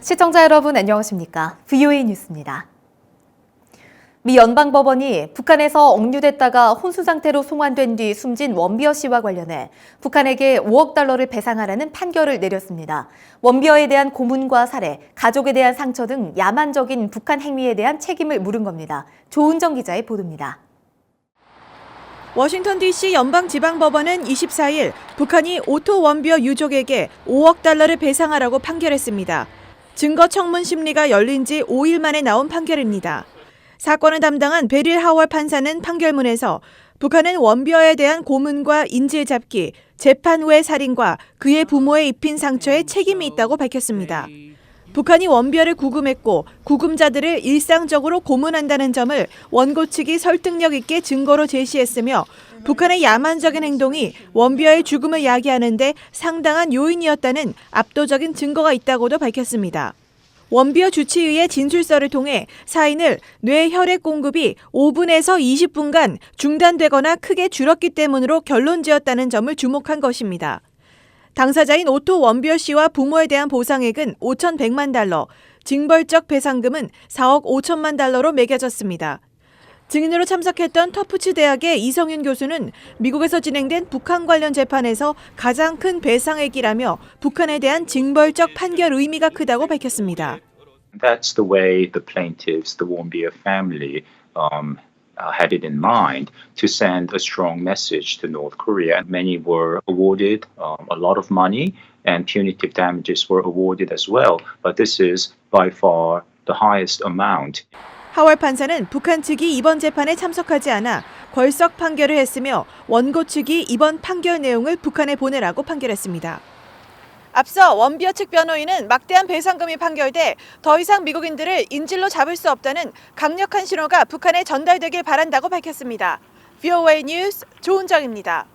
시청자 여러분 안녕하십니까? VOA 뉴스입니다. 미 연방법원이 북한에서 억류됐다가 혼수 상태로 송환된 뒤 숨진 원비어 씨와 관련해 북한에게 5억 달러를 배상하라는 판결을 내렸습니다. 원비어에 대한 고문과 살해, 가족에 대한 상처 등 야만적인 북한 행위에 대한 책임을 물은 겁니다. 조은정 기자의 보도입니다. 워싱턴 DC 연방지방법원은 24일 북한이 오토 원비어 유족에게 5억 달러를 배상하라고 판결했습니다. 증거 청문 심리가 열린 지 5일 만에 나온 판결입니다. 사건을 담당한 베릴 하월 판사는 판결문에서 북한은 원비어에 대한 고문과 인질 잡기, 재판 후의 살인과 그의 부모에 입힌 상처에 책임이 있다고 밝혔습니다. 북한이 원비어를 구금했고 구금자들을 일상적으로 고문한다는 점을 원고 측이 설득력 있게 증거로 제시했으며 북한의 야만적인 행동이 원비어의 죽음을 야기하는 데 상당한 요인이었다는 압도적인 증거가 있다고도 밝혔습니다. 원비어 주치의의 진술서를 통해 사인을 뇌 혈액 공급이 5분에서 20분간 중단되거나 크게 줄었기 때문으로 결론지었다는 점을 주목한 것입니다. 당사자인 오토 원비어 씨와 부모에 대한 보상액은 5,100만 달러, 징벌적 배상금은 4억 5천만 달러로 매겨졌습니다. 증인으로 참석했던 터프츠 대학의 이성윤 교수는 미국에서 진행된 북한 관련 재판에서 가장 큰 배상액이라며 북한에 대한 징벌적 판결 의미가 크다고 밝혔습니다. That's the way the plaintiffs, the Warmbier family, had it in mind to send a strong message to North Korea. Many were awarded a lot of money and punitive damages were awarded as well, but this is by far the highest amount. 하월 판사는 북한 측이 이번 재판에 참석하지 않아 걸석 판결을 했으며 원고 측이 이번 판결 내용을 북한에 보내라고 판결했습니다. 앞서 원비어 측 변호인은 막대한 배상금이 판결돼 더 이상 미국인들을 인질로 잡을 수 없다는 강력한 신호가 북한에 전달되길 바란다고 밝혔습니다. VOA 뉴스 조은정입니다.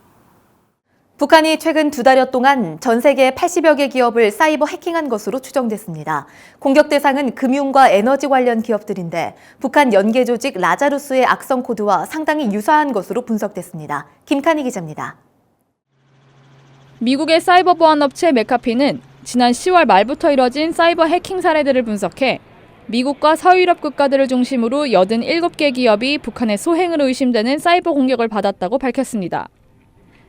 북한이 최근 2달여 동안 전 세계 80여 개 기업을 사이버 해킹한 것으로 추정됐습니다. 공격 대상은 금융과 에너지 관련 기업들인데 북한 연계 조직 라자루스의 악성 코드와 상당히 유사한 것으로 분석됐습니다. 김칸희 기자입니다. 미국의 사이버 보안 업체 메카피는 지난 10월 말부터 이뤄진 사이버 해킹 사례들을 분석해 미국과 서유럽 국가들을 중심으로 87개 기업이 북한의 소행으로 의심되는 사이버 공격을 받았다고 밝혔습니다.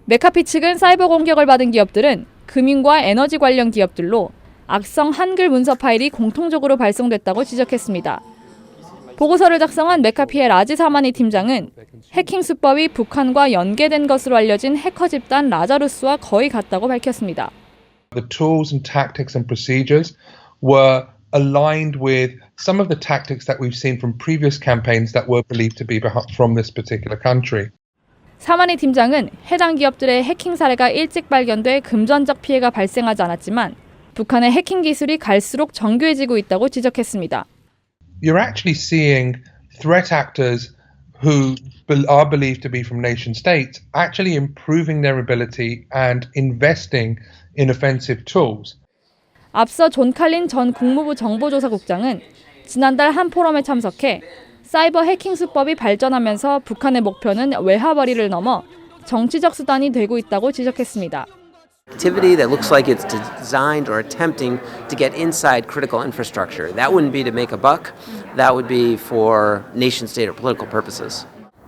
메카피 측은 사이버 공격을 받은 기업들은 금융과 에너지 관련 기업들로 악성 한글 문서 파일이 공통적으로 발송됐다고 지적했습니다. 보고서를 작성한 메카피의 라지 사마니 팀장은 해킹 수법이 북한과 연계된 것으로 알려진 해커 집단 라자루스와 거의 같다고 밝혔습니다. The tools and tactics and procedures were aligned with some of the tactics that we've seen from previous campaigns that were believed to be from this particular country. 사마니 팀장은 해당 기업들의 해킹 사례가 일찍 발견돼 금전적 피해가 발생하지 않았지만 북한의 해킹 기술이 갈수록 정교해지고 있다고 지적했습니다. You're actually seeing threat actors who are believed to be from nation states actually improving their ability and investing in offensive tools. 앞서 존 칼린 전 국무부 정보조사국장은 지난달 한 포럼에 참석해 사이버 해킹 수법이 발전하면서 북한의 목표는 외화벌이를 넘어 정치적 수단이 되고 있다고 지적했습니다. Activity that looks like it's designed or attempting to get inside critical infrastructure. That wouldn't be to make a buck. That would be for nation state or political purposes.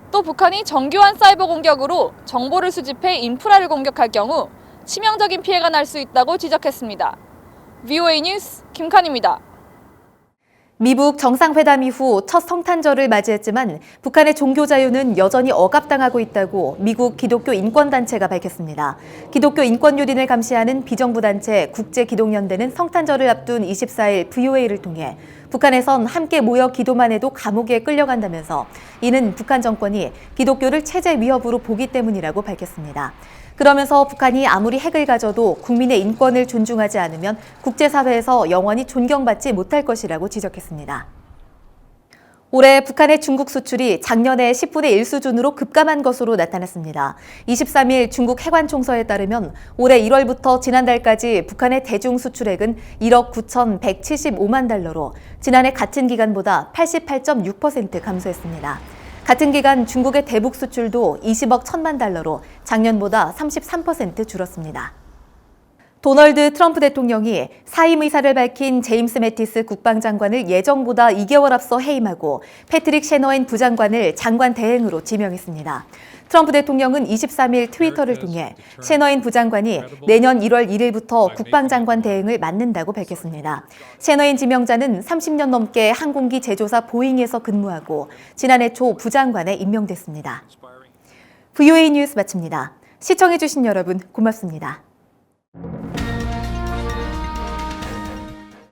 또 북한이 정교한 사이버 공격으로 정보를 수집해 인프라를 공격할 경우 치명적인 피해가 날 수 있다고 지적했습니다. VOA 뉴스 김칸입니다. 미북 정상회담 이후 첫 성탄절을 맞이했지만 북한의 종교 자유는 여전히 억압당하고 있다고 미국 기독교 인권단체가 밝혔습니다. 기독교 인권 유린을 감시하는 비정부단체 국제기독연대는 성탄절을 앞둔 24일 VOA를 통해 북한에선 함께 모여 기도만 해도 감옥에 끌려간다면서 이는 북한 정권이 기독교를 체제 위협으로 보기 때문이라고 밝혔습니다. 그러면서 북한이 아무리 핵을 가져도 국민의 인권을 존중하지 않으면 국제사회에서 영원히 존경받지 못할 것이라고 지적했습니다. 올해 북한의 중국 수출이 작년의 10분의 1 수준으로 급감한 것으로 나타났습니다. 23일 중국 해관총서에 따르면 올해 1월부터 지난달까지 북한의 대중 수출액은 1억 9,175만 달러로 지난해 같은 기간보다 88.6% 감소했습니다. 같은 기간 중국의 대북 수출도 20억 1천만 달러로 작년보다 33% 줄었습니다. 도널드 트럼프 대통령이 사임 의사를 밝힌 제임스 매티스 국방장관을 예정보다 2개월 앞서 해임하고 패트릭 셰너인 부장관을 장관 대행으로 지명했습니다. 트럼프 대통령은 23일 트위터를 통해 셰너인 부장관이 내년 1월 1일부터 국방장관 대행을 맡는다고 밝혔습니다. 셰너인 지명자는 30년 넘게 항공기 제조사 보잉에서 근무하고 지난해 초 부장관에 임명됐습니다. VOA 뉴스 마칩니다. 시청해주신 여러분 고맙습니다.